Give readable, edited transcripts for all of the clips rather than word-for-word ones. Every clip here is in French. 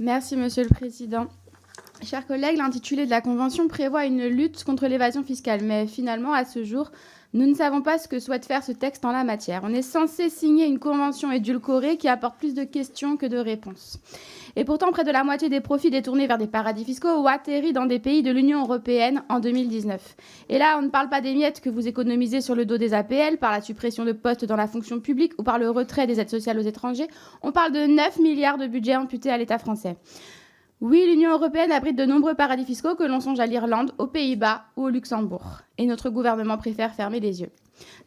Merci, Monsieur le Président. Chers collègues, l'intitulé de la Convention prévoit une lutte contre l'évasion fiscale. Mais finalement, à ce jour, nous ne savons pas ce que souhaite faire ce texte en la matière. On est censé signer une convention édulcorée qui apporte plus de questions que de réponses. Et pourtant, près de la moitié des profits détournés vers des paradis fiscaux ont atterri dans des pays de l'Union européenne en 2019. Et là, on ne parle pas des miettes que vous économisez sur le dos des APL, par la suppression de postes dans la fonction publique ou par le retrait des aides sociales aux étrangers. On parle de 9 milliards de budget amputés à l'État français. Oui, l'Union européenne abrite de nombreux paradis fiscaux que l'on songe à l'Irlande, aux Pays-Bas ou au Luxembourg. Et notre gouvernement préfère fermer les yeux.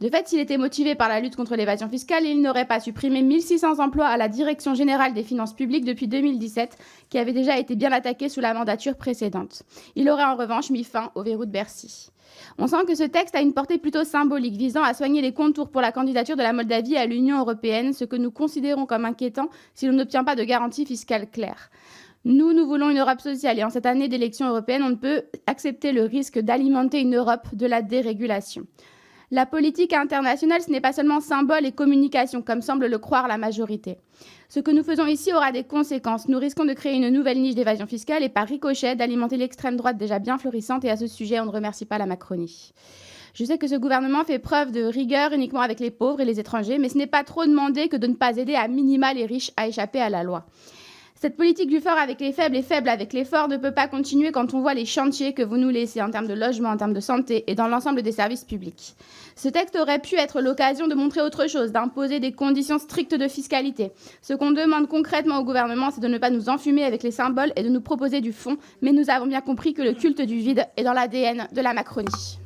De fait, s'il était motivé par la lutte contre l'évasion fiscale, il n'aurait pas supprimé 1600 emplois à la Direction générale des finances publiques depuis 2017, qui avait déjà été bien attaqué sous la mandature précédente. Il aurait en revanche mis fin au verrou de Bercy. On sent que ce texte a une portée plutôt symbolique, visant à soigner les contours pour la candidature de la Moldavie à l'Union européenne, ce que nous considérons comme inquiétant si l'on n'obtient pas de garanties fiscales claires. Nous voulons une Europe sociale et en cette année d'élections européennes, on ne peut accepter le risque d'alimenter une Europe de la dérégulation. La politique internationale, ce n'est pas seulement symbole et communication, comme semble le croire la majorité. Ce que nous faisons ici aura des conséquences. Nous risquons de créer une nouvelle niche d'évasion fiscale et par ricochet d'alimenter l'extrême droite déjà bien florissante et à ce sujet, on ne remercie pas la Macronie. Je sais que ce gouvernement fait preuve de rigueur uniquement avec les pauvres et les étrangers, mais ce n'est pas trop demander que de ne pas aider à minima les riches à échapper à la loi. Cette politique du fort avec les faibles et faible avec les forts ne peut pas continuer quand on voit les chantiers que vous nous laissez en termes de logement, en termes de santé et dans l'ensemble des services publics. Ce texte aurait pu être l'occasion de montrer autre chose, d'imposer des conditions strictes de fiscalité. Ce qu'on demande concrètement au gouvernement, c'est de ne pas nous enfumer avec les symboles et de nous proposer du fond. Mais nous avons bien compris que le culte du vide est dans l'ADN de la Macronie.